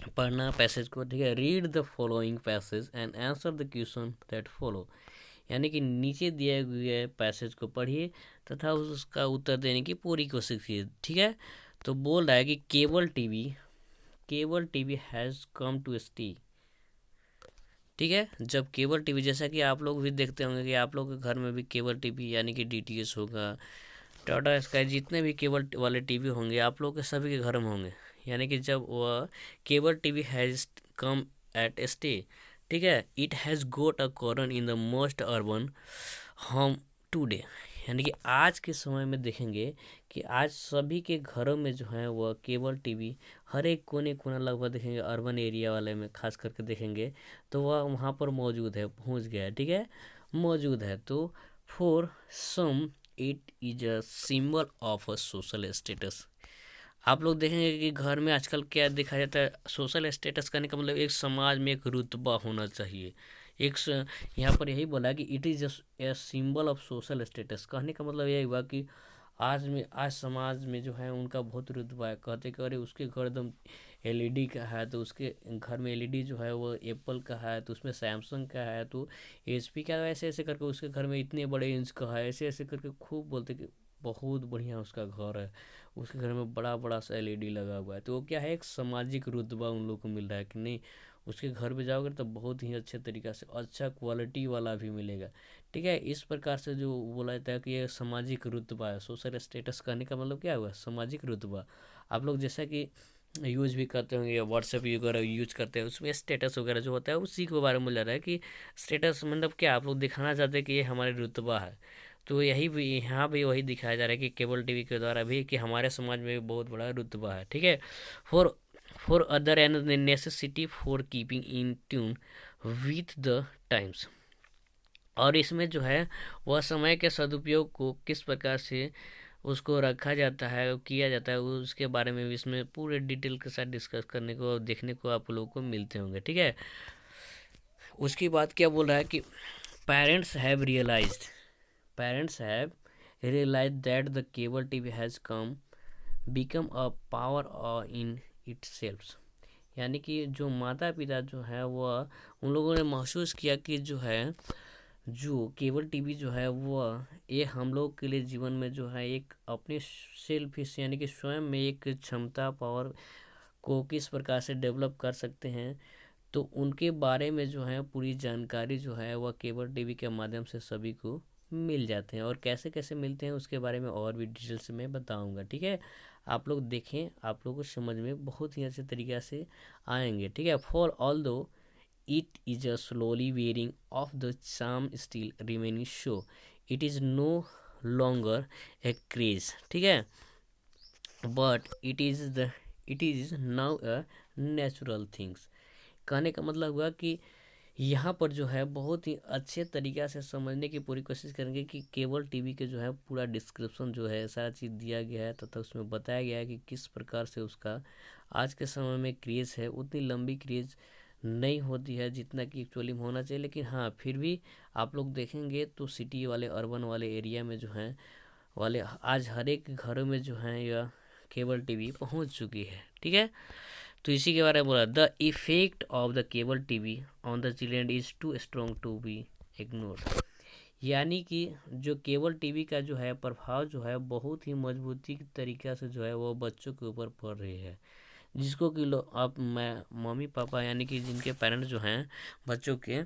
Speaker 1: पढ़ना पैसेज को। ठीक है, read the following passage and answer the question that follow, यानी कि नीचे दिए हुए पैसेज को पढ़िए तथा उसका उत्तर देने की पूरी कोशिश कीजिए। ठीक है, तो बोल रहा है कि cable TV has come to stay. ठीक है, जब केबल टीवी, जैसा कि आप लोग भी देखते होंगे कि आप लोग के घर में भी केबल टीवी यानी कि डीटीएच होगा, टाटा स्काई, जितने भी केबल वाले टीवी होंगे आप लोग के सभी के घर में होंगे। यानी कि जब वह cable TV has come at stay, ठीक है, it has got a corner in the most urban home today. यानी कि आज के समय में देखेंगे कि आज सभी के घरों में जो है वह केबल टीवी हर एक कोने कोना लगभग देखेंगे, अर्बन एरिया वाले में खास करके देखेंगे तो वह वहाँ पर मौजूद है, पहुँच गया है। ठीक है, मौजूद है। तो for some it is a symbol of a social status. आप लोग देखेंगे कि घर में आजकल क्या देखा जाता है, सोशल स्टेटस करने का मतलब एक समाज में एक रुतबा होना चाहिए। यहाँ पर यही बोला कि it is a symbol of social status. कहने का मतलब यही हुआ कि आज समाज में जो है उनका बहुत रुतबा है। कहते कि अरे उसके घर एकदम एलईडी का है, तो उसके घर में एलईडी जो है वो एप्पल का है, तो उसमें सैमसंग का है, तो एचपी का, ऐसे ऐसे करके उसके घर में इतने बड़े इंच का है, ऐसे ऐसे करके खूब बोलते कि बहुत बढ़िया उसका घर है, उसके घर में बड़ा बड़ा सा एलईडी लगा हुआ है। तो वो क्या है, एक सामाजिक रुतबा उन लोग को मिल रहा है कि नहीं, उसके घर पे जाओगे तो बहुत ही अच्छे तरीक़ा से अच्छा क्वालिटी वाला भी मिलेगा। ठीक है, इस प्रकार से जो बोला जाता है कि ये सामाजिक रुतबा है। सोशल स्टेटस कहने का मतलब क्या हुआ, सामाजिक रुतबा। आप लोग जैसा कि यूज़ भी करते होंगे या व्हाट्सएप वगैरह यूज करते हैं, उसमें स्टेटस वगैरह जो होता है उसी के बारे में बोल रहा है कि स्टेटस मतलब क्या, आप लोग दिखाना चाहते हैं कि ये हमारे रुतबा है। तो यही भी यहाँ भी वही दिखाया जा रहा है कि केबल टीवी के द्वारा भी कि हमारे समाज में भी बहुत बड़ा रुतबा है। ठीक है, for for other and necessity for keeping in tune with the times. और इसमें जो है वह समय के सदुपयोग को किस प्रकार से उसको रखा जाता है, किया जाता है, उसके बारे में भी इसमें पूरे डिटेल के साथ डिस्कस करने को और देखने को आप लोगों को मिलते होंगे। ठीक है, उसकी बात क्या बोल रहा है कि parents have realise that the cable TV has become a power in itself. यानी कि जो माता पिता जो है वह उन लोगों ने महसूस किया कि जो केबल टीवी जो है वह ये हम लोग के लिए जीवन में जो है एक अपने सेल्फ यानी कि स्वयं में एक क्षमता, पावर को किस प्रकार से डेवलप कर सकते हैं, तो उनके बारे में जो है पूरी जानकारी जो है वह केबल टीवी के माध्यम से सभी को मिल जाते हैं। और कैसे कैसे मिलते हैं उसके बारे में और भी डिटेल्स में बताऊंगा। ठीक है, आप लोग देखें, आप लोगों को समझ में बहुत ही अच्छे तरीक़े से आएंगे। ठीक है, फॉर ऑल दो it is a slowly wearing off the charm still remaining show it is no longer a craze। ठीक है, but it is now a natural things। कहने का मतलब हुआ कि यहाँ पर जो है बहुत ही अच्छे तरीक़ा से समझने की पूरी कोशिश करेंगे कि केबल टीवी के जो है पूरा डिस्क्रिप्शन जो है सारा चीज़ दिया गया है तथा उसमें बताया गया है कि किस प्रकार से उसका आज के समय में क्रेज़ है। उतनी लंबी क्रेज़ नहीं होती है जितना कि एक्चुअली में होना चाहिए, लेकिन हाँ फिर भी आप लोग देखेंगे तो सिटी वाले, अर्बन वाले एरिया में जो हैं वाले आज हर एक घरों में जो है यह केबल टीवी पहुंच चुकी है। ठीक है, तो इसी के बारे में बोला, the effect of the cable TV on the children is too strong to be ignored. यानी कि जो केबल टीवी का जो है प्रभाव जो है बहुत ही मजबूती की तरीक़ा से जो है वो बच्चों के ऊपर पड़ रही है, जिसको कि आप मैं मम्मी पापा यानी कि जिनके पेरेंट्स जो हैं बच्चों के,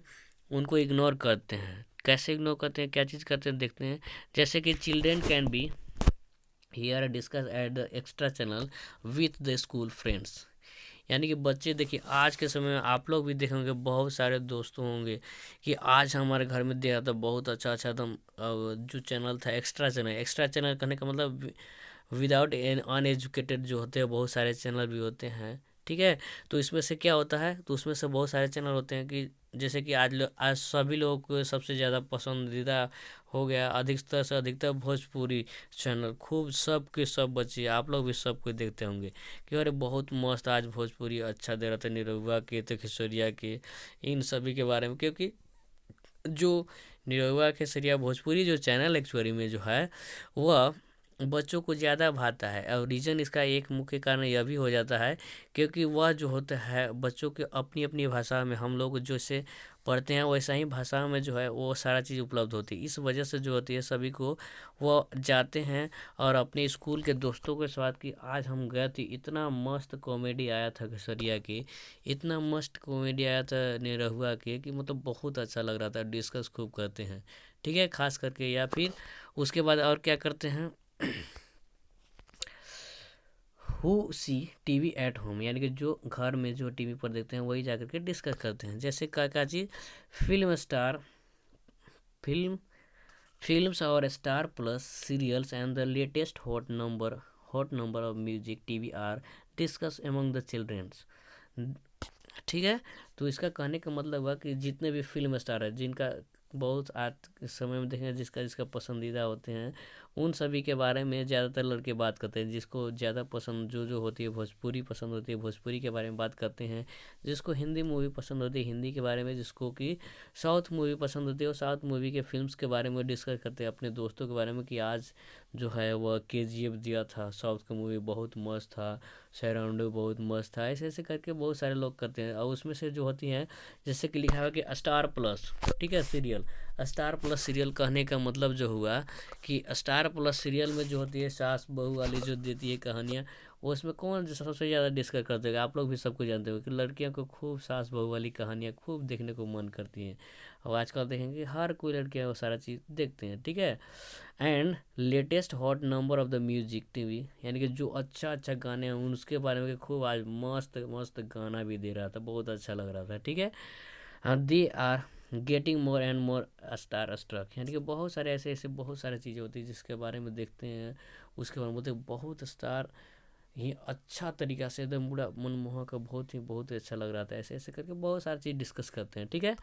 Speaker 1: उनको इग्नोर करते हैं। कैसे इग्नोर करते हैं, क्या चीज़ करते हैं, देखते हैं। जैसे कि children can be here discuss at the extra channel with the school friends. यानी कि बच्चे देखिए आज के समय में आप लोग भी देखेंगे बहुत सारे दोस्तों होंगे कि आज हमारे घर में देखा था बहुत अच्छा अच्छा एकदम जो चैनल था एक्स्ट्रा चैनल करने का मतलब विदाउट एन अनएजुकेटेड जो होते हैं बहुत सारे चैनल भी होते हैं। ठीक है, तो इसमें से क्या होता है, तो उसमें से बहुत सारे चैनल होते हैं कि जैसे कि आज सभी लोगों को सबसे ज़्यादा पसंदीदा हो गया अधिकतर से अधिकतर भोजपुरी चैनल। खूब सब के सब बच्चे, आप लोग भी सब कुछ देखते होंगे कि अरे बहुत मस्त आज भोजपुरी अच्छा दे रहा था, निरहुआ के तो खेसरिया के, इन सभी के बारे में। क्योंकि जो निरहुआ खेसरिया भोजपुरी जो चैनल एक्चुअली में जो है वह बच्चों को ज़्यादा भाता है। और रीज़न इसका एक मुख्य कारण यह भी हो जाता है क्योंकि वह जो होता है बच्चों के अपनी अपनी भाषा में, हम लोग जैसे पढ़ते हैं वैसा ही भाषा में जो है वो सारा चीज़ उपलब्ध होती है। इस वजह से जो होती है सभी को वो जाते हैं और अपने स्कूल के दोस्तों के साथ कि आज हम गए थे, इतना मस्त कॉमेडी आया था खेसरिया के, इतना मस्त कॉमेडी आया था निरहुआ के कि मतलब बहुत अच्छा लग रहा था, डिस्कस खूब करते हैं। ठीक है, खास करके। या फिर उसके बाद और क्या करते हैं, who see TV at home, यानी कि जो घर में जो टीवी पर देखते हैं वही जाकर के डिस्कस करते हैं। जैसे क्या चीज़, फिल्म स्टार, फिल्म फिल्म्स और star plus serials and the latest hot number of music TV are discuss among the childrens. ठीक है, तो इसका कहने का मतलब हुआ कि जितने भी फिल्म स्टार है, जिनका बहुत आज के समय में देखेंगे जिसका जिसका पसंदीदा होते हैं, उन सभी के बारे में ज़्यादातर लड़के बात करते हैं। जिसको ज़्यादा पसंद जो होती है भोजपुरी पसंद होती है, भोजपुरी के बारे में बात करते हैं। जिसको हिंदी मूवी पसंद होती है, हिंदी के बारे में। जिसको कि साउथ मूवी पसंद होती है, वो साउथ मूवी के फिल्म्स के बारे में डिस्कस करते हैं अपने दोस्तों के बारे में कि आज जो है वह KGF दिया था, साउथ का मूवी बहुत मस्त था, सराउंडिंग बहुत मस्त था। ऐसे ऐसे करके बहुत सारे लोग करते हैं। और उसमें से जो होती हैं, जैसे कि लिखा हुआ कि स्टार प्लस, ठीक है, सीरियल, स्टार प्लस सीरियल कहने का मतलब जो हुआ कि स्टार प्लस सीरियल में जो होती है सास बहू वाली जो देती है कहानियाँ, वो उसमें कौन सबसे ज़्यादा डिस्कस करते हैं। आप लोग भी सबको जानते हो कि लड़कियों को खूब सास बहू वाली कहानियाँ खूब देखने को मन करती हैं। और आजकल देखेंगे हर कोई लड़कियाँ वो सारा चीज़ देखते हैं। ठीक है, and latest hot number of the music TV, यानी कि जो अच्छा अच्छा गाने हैं उसके बारे में खूब आज मस्त मस्त गाना भी दे रहा था, बहुत अच्छा लग रहा था। ठीक है, हाँ, they are getting more and more star struck, यानी कि बहुत सारे ऐसे ऐसे बहुत सारी चीज़ें होती है जिसके बारे में देखते हैं, उसके बारे में बोलते हैं बहुत स्टार ही अच्छा तरीका से एकदम पूरा मनमोहक, बहुत ही अच्छा लग रहा था। ऐसे ऐसे करके बहुत सारी चीज़ डिस्कस करते हैं। ठीक है,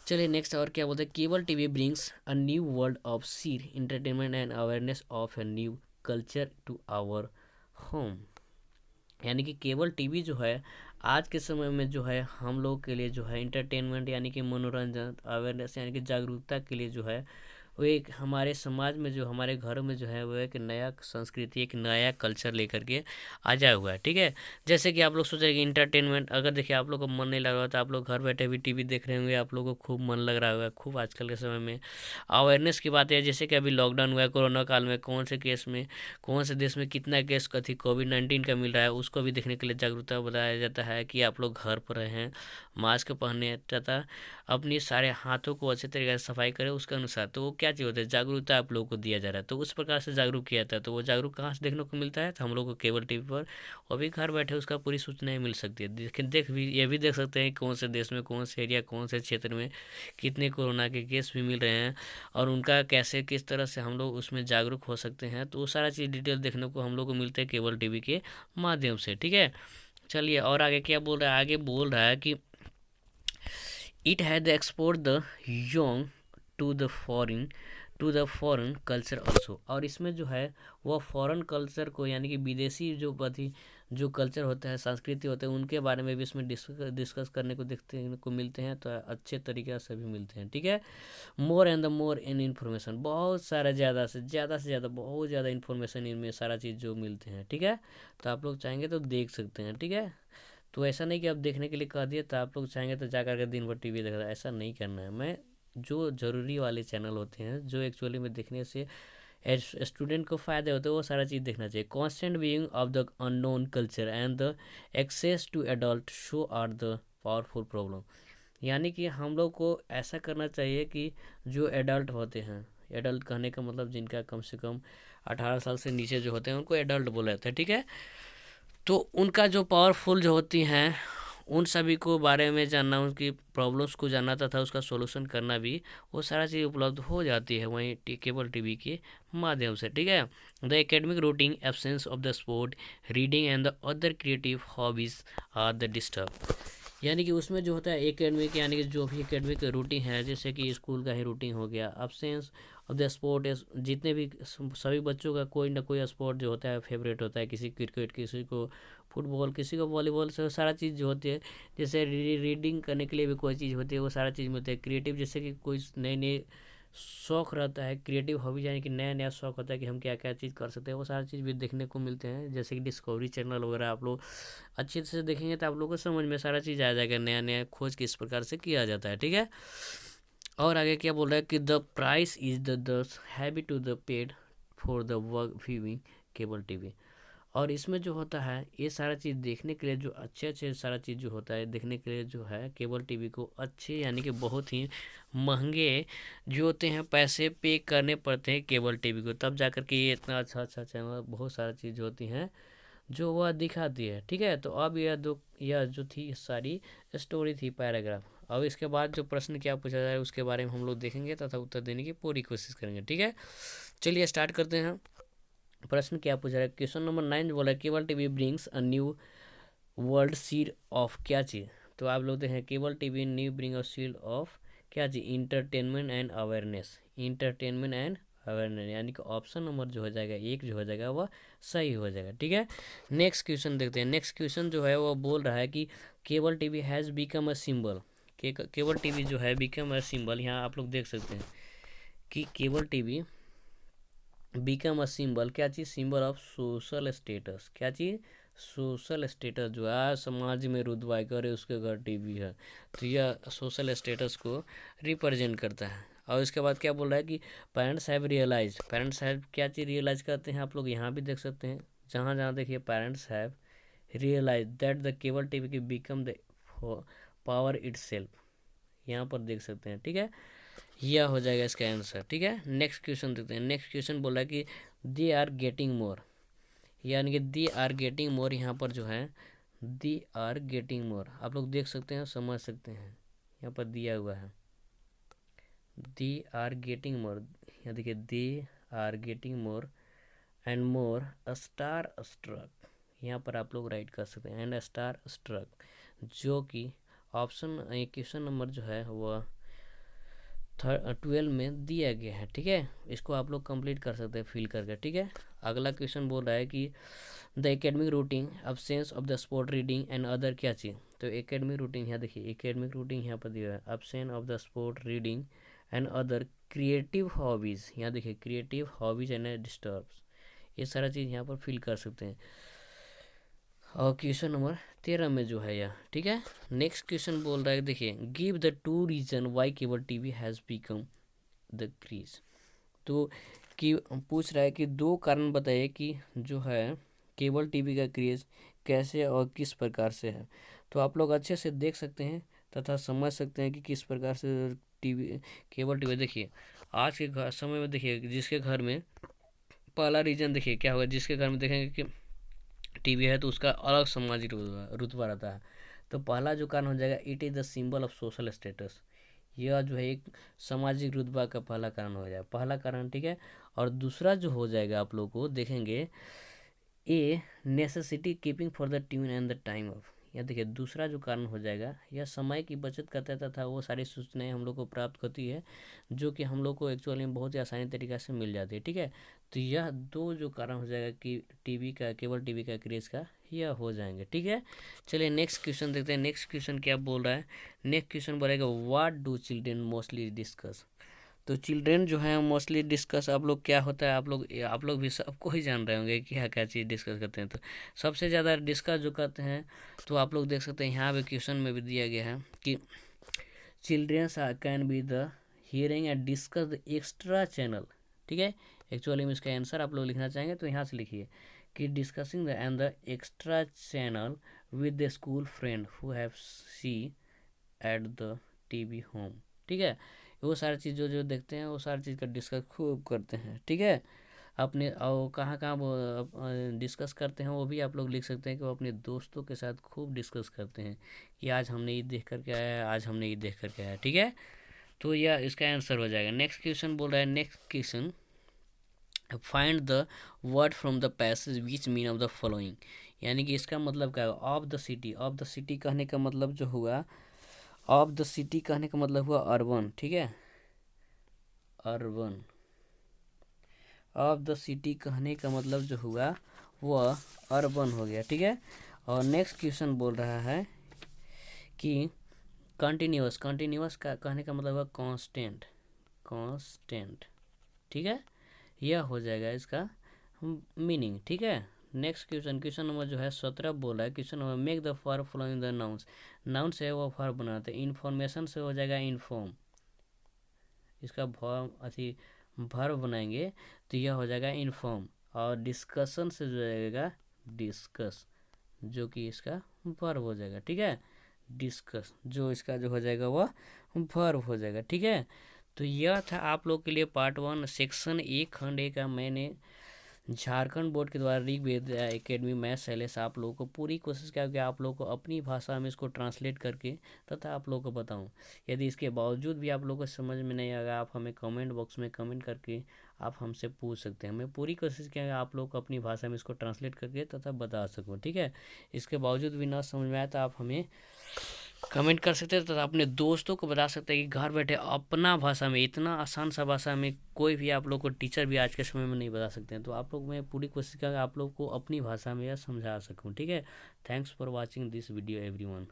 Speaker 1: चलिए नेक्स्ट और क्या बोलते हैं, cable TV brings a new world of sheer entertainment and awareness of a new culture to our home. यानी कि केबल टीवी जो है आज के समय में जो है हम लोग के लिए जो है इंटरटेनमेंट यानी कि मनोरंजन, अवेयरनेस यानी कि जागरूकता के लिए जो है वो एक हमारे समाज में जो हमारे घरों में जो है वो एक नया संस्कृति, एक नया कल्चर लेकर के आ जाया हुआ है। ठीक है, जैसे कि आप लोग सोच रहे कि इंटरटेनमेंट, अगर देखिए आप लोग को मन नहीं लग रहा तो आप लोग घर बैठे भी टीवी देख रहे होंगे, आप लोगों को खूब मन लग रहा होगा खूब आजकल के समय में। अवेयरनेस की बात है, जैसे कि अभी लॉकडाउन हुआ है, कोरोना काल में कौन से केस में, कौन से देश में कितना केस कथी कोविड-19 का मिल रहा है, उसको भी देखने के लिए जागरूकता बताया जाता है कि आप लोग घर पर रहें, मास्क पहने तथा अपनी सारे हाथों को अच्छे तरीके से सफाई करें उसके अनुसार। तो वो क्या चीज़ होता है, जागरूकता आप लोगों को दिया जा रहा है, तो उस प्रकार से जागरूक किया जाता है। तो वो जागरूक कहाँ से देखने को मिलता है, तो हम लोग को केबल टीवी पर, और भी घर बैठे उसका पूरी सूचनाएं मिल सकती है। देख भी ये भी देख सकते हैं कौन से देश में, कौन से एरिया, कौन से क्षेत्र में कितने कोरोना के केस भी मिल रहे हैं और उनका कैसे किस तरह से हम लोग उसमें जागरूक हो सकते हैं। तो वो सारा चीज़ डिटेल देखने को हम लोग को मिलते हैं केबल टीवी के माध्यम से। ठीक है, चलिए और आगे क्या बोल रहा है, आगे बोल रहा है कि it had export the young to the foreign culture also. और इसमें जो है वह फॉरेन कल्चर को यानी कि विदेशी जो कल्चर होता है, संस्कृति होते हैं, उनके बारे में भी इसमें डिस्कस करने को देखते को मिलते हैं, तो अच्छे तरीके से भी मिलते हैं। ठीक है, more and the more in information, बहुत सारा ज़्यादा से ज़्यादा बहुत ज़्यादा इन्फॉर्मेशन इनमें सारा चीज़ जो मिलते हैं। ठीक है, तो आप लोग चाहेंगे तो देख सकते हैं। ठीक है, तो ऐसा नहीं कि आप देखने के लिए कह दिए तो आप लोग चाहेंगे तो जा कर के दिन भर टीवी देख रहा है, ऐसा नहीं करना है। मैं जो ज़रूरी वाले चैनल होते हैं जो एक्चुअली में देखने से स्टूडेंट को फ़ायदे होते हैं वो सारा चीज़ देखना चाहिए। Constant viewing of the unknown culture and the access to adult show are the powerful problem. यानी कि हम लोग को ऐसा करना चाहिए कि जो एडल्ट होते हैं, एडल्ट कहने का मतलब जिनका कम से कम 18 साल से नीचे जो होते हैं उनको एडल्ट बोला जाता है। ठीक है, तो उनका जो पावरफुल जो होती हैं उन सभी को बारे में जानना, उनकी प्रॉब्लम्स को जानना तथा उसका सॉल्यूशन करना भी वो सारा चीज़ उपलब्ध हो जाती है वहीं केबल टीवी के माध्यम से। ठीक है, the academic routine, absence of the sport, reading and the other creative hobbies are the disturb. यानी कि उसमें जो होता है एकेडमिक, यानी कि जो भी एकेडमिक रूटीन है जैसे कि स्कूल का ही रूटीन हो गया, एब्सेंस ऑफ द स्पोर्ट, जितने भी सभी बच्चों का कोई ना कोई स्पोर्ट जो होता है फेवरेट होता है, किसी क्रिकेट, किसी को फुटबॉल, किसी को वॉलीबॉल, से सारा चीज़ जो होती है। जैसे रीडिंग करने के लिए भी कोई चीज़ होती है वो सारा चीज़ में होती है। क्रिएटिव जैसे कि कोई नई नई शौक रहता है, क्रिएटिव हॉबी यानी कि नया नया शौक होता है कि हम क्या क्या चीज़ कर सकते हैं, वो सारी चीज़ भी देखने को मिलते हैं। जैसे कि डिस्कवरी चैनल वगैरह आप लोग अच्छे से देखेंगे तो आप लोगों को समझ में सारा चीज़ आ जाएगा, नया नया खोज किस प्रकार से किया जाता है। ठीक है, और आगे क्या बोल रहा है कि the price is the habit to the paid for the work viewing cable TV. और इसमें जो होता है ये सारा चीज़ देखने के लिए जो अच्छे अच्छे सारा चीज़ जो होता है देखने के लिए जो है केबल टीवी को अच्छे यानी कि बहुत ही महंगे जो होते हैं पैसे पे करने पड़ते हैं केबल टीवी को, तब जाकर के ये इतना अच्छा अच्छा चैनल बहुत सारा चीज़ होती हैं जो वह दिखाती है। ठीक है, तो अब यह जो थी सारी स्टोरी थी पैराग्राफ। अब इसके बाद जो प्रश्न क्या पूछा जाए उसके बारे में हम लोग देखेंगे तथा उत्तर देने की पूरी कोशिश करेंगे। ठीक है, चलिए स्टार्ट करते हैं। प्रश्न क्या पूछा है, क्वेश्चन नंबर 9 बोला cable TV brings a new world seed of क्या चीज़। तो आप लोग देखें cable TV new bring a seed of क्या चीज़, entertainment and awareness. Entertainment and awareness यानी कि ऑप्शन नंबर जो हो जाएगा एक जो हो जाएगा वह सही हो जाएगा। ठीक है, नेक्स्ट क्वेश्चन देखते हैं। नेक्स्ट क्वेश्चन जो है वो बोल रहा है कि cable TV has become a symbol. Cable TV जो है बिकम अ सिंबल, यहाँ आप लोग देख सकते हैं कि cable TV become a symbol क्या चीज़, सिंबल ऑफ सोशल स्टेटस। क्या चीज़, सोशल स्टेटस जो है समाज में रुतबा करे उसके घर टीवी है, तो यह सोशल स्टेटस को रिप्रेजेंट करता है। और इसके बाद क्या बोल रहा है कि parents have realise, parents have क्या चीज़ रियलाइज करते हैं, आप लोग यहाँ भी देख सकते हैं, जहाँ जहाँ देखिए parents have realise that the cable TV की become the power itself, यहाँ पर देख सकते हैं। ठीक है, यह हो जाएगा इसका आंसर। ठीक है, नेक्स्ट क्वेश्चन देखते हैं। नेक्स्ट क्वेश्चन बोला कि दे आर गेटिंग मोर, यानी कि दे आर गेटिंग मोर, यहाँ पर जो है दे आर गेटिंग मोर आप लोग देख सकते हैं, समझ सकते हैं, यहाँ पर दिया हुआ है दे आर गेटिंग मोर। यहाँ देखिए they are getting more and more star struck, यहाँ पर आप लोग राइट कर सकते हैं एंड स्टार स्ट्रक, जो कि ऑप्शन क्वेश्चन नंबर जो है वह 12 में दिया गया है। ठीक है, इसको आप लोग कंप्लीट कर सकते हैं फिल करके। ठीक है, अगला क्वेश्चन बोल रहा है कि the academic routine absence of the sport reading and other क्या चीज़। तो एकेडमिक रूटीन यहाँ देखिए, एकेडमिक रूटीन यहाँ पर दिया है absence of the sport reading and other creative hobbies, यहाँ देखिए क्रिएटिव हॉबीज एंड डिस्टर्ब्स, ये सारा चीज़ यहाँ पर फिल कर सकते हैं। और क्वेश्चन नंबर 13 में जो है यह। ठीक है, नेक्स्ट क्वेश्चन बोल रहा है देखिए give the 2 reason why cable TV has become the craze. तो कि पूछ रहा है कि 2 कारण बताइए कि जो है केबल टीवी का क्रेज़ कैसे और किस प्रकार से है। तो आप लोग अच्छे से देख सकते हैं तथा समझ सकते हैं कि किस प्रकार से टीवी केबल टीवी देखिए आज के समय में देखिए जिसके घर में पहला रीजन देखिए क्या होगा, जिसके घर में देखेंगे कि टीवी है तो उसका अलग सामाजिक रुतबा रहता है। तो पहला जो कारण हो जाएगा it is the symbol of social status, यह जो है एक सामाजिक रुतबा का पहला कारण हो जाएगा, पहला कारण। ठीक है, और दूसरा जो हो जाएगा आप लोग को देखेंगे ए necessity keeping for the tune and the time of, यह देखिए दूसरा जो कारण हो जाएगा यह समय की बचत करता है तथा वो सारी सूचनाएं हम लोग को प्राप्त होती है जो कि हम लोग को एक्चुअली में बहुत ही आसानी तरीक़े से मिल जाती है। ठीक है, तो यह 2 जो कारण हो जाएगा कि टीवी का केबल टीवी का क्रेज़ का यह हो जाएंगे। ठीक है, चलिए नेक्स्ट क्वेश्चन देखते हैं। नेक्स्ट क्वेश्चन क्या बोल रहा है, नेक्स्ट क्वेश्चन बोलेगा what do children mostly discuss. तो चिल्ड्रेन जो है मोस्टली डिस्कस आप लोग क्या होता है, आप लोग भी सबको ही जान रहे होंगे क्या क्या चीज़ डिस्कस करते हैं। तो सबसे ज़्यादा डिस्कस जो करते हैं तो आप लोग देख सकते हैं यहाँ पे क्वेश्चन में भी दिया गया है कि childrens can be the hearing and discuss the extra channel. ठीक है, एक्चुअली में इसका आंसर आप लोग लिखना चाहेंगे तो यहाँ से लिखिए कि discussing the and the extra channel with the school friend who have see at the TV home. ठीक है, वो सारी चीज़ जो जो देखते हैं वो सारी चीज़ का डिस्कस खूब करते हैं। ठीक है, अपने और कहाँ कहाँ वो डिस्कस करते हैं वो भी आप लोग लिख सकते हैं कि वो अपने दोस्तों के साथ खूब डिस्कस करते हैं कि आज हमने ये देख करके आया है, आज हमने ये देख करके आया। ठीक है, तो यह इसका आंसर हो जाएगा। नेक्स्ट क्वेश्चन बोल रहा है, next question find the word from the passage which mean of the following, यानी कि इसका मतलब क्या है, of the city. Of the city कहने का मतलब जो हुआ, ऑफ द सिटी कहने का मतलब हुआ अर्बन। ठीक है, अर्बन। ऑफ द सिटी कहने का मतलब जो हुआ वह अर्बन हो गया। ठीक है, और नेक्स्ट क्वेश्चन बोल रहा है कि कंटिन्यूअस। कंटिन्यूअस का कहने का मतलब हुआ कांस्टेंट। कांस्टेंट। ठीक है, यह हो जाएगा इसका मीनिंग। ठीक है, नेक्स्ट क्वेश्चन नंबर जो है 17 बोला है। Question number make the verb following the nouns. Noun से वो वर्ब बनाते हैं। इन्फॉर्मेशन से हो जाएगा इन्फॉर्म, इसका वर्ब बनाएंगे तो यह हो जाएगा इन्फॉर्म। और डिस्कशन से जो जाएगा डिस्कस, जो कि इसका वर्ब हो जाएगा। ठीक है, डिस्कस जो इसका जो हो जाएगा वह वर्ब हो जाएगा। ठीक है, तो यह था आप लोग के लिए पार्ट 1 सेक्शन 1 खंड 1 का। मैंने झारखंड बोर्ड के द्वारा ऋग्वेद एकेडमी मैं शैलेश आप लोगों को पूरी कोशिश किया कि आप लोगों को अपनी भाषा में इसको ट्रांसलेट करके तथा आप लोगों को बताऊं। यदि इसके बावजूद भी आप लोगों को समझ में नहीं आएगा, आप हमें कमेंट बॉक्स में कमेंट करके आप हमसे पूछ सकते हैं। मैं पूरी कोशिश किया कि आप लोग को अपनी भाषा में इसको ट्रांसलेट करके तथा बता सकूँ। ठीक है, इसके बावजूद भी ना समझ में आया तो आप हमें कमेंट कर सकते हैं तथा अपने दोस्तों को बता सकते हैं कि घर बैठे अपना भाषा में, इतना आसान सा भाषा में कोई भी आप लोग को टीचर भी आज के समय में नहीं बता सकते हैं। तो आप लोग, मैं पूरी कोशिश करूँगा आप लोग को अपनी भाषा में यह समझा सकूँ। ठीक है, thanks for watching this video everyone.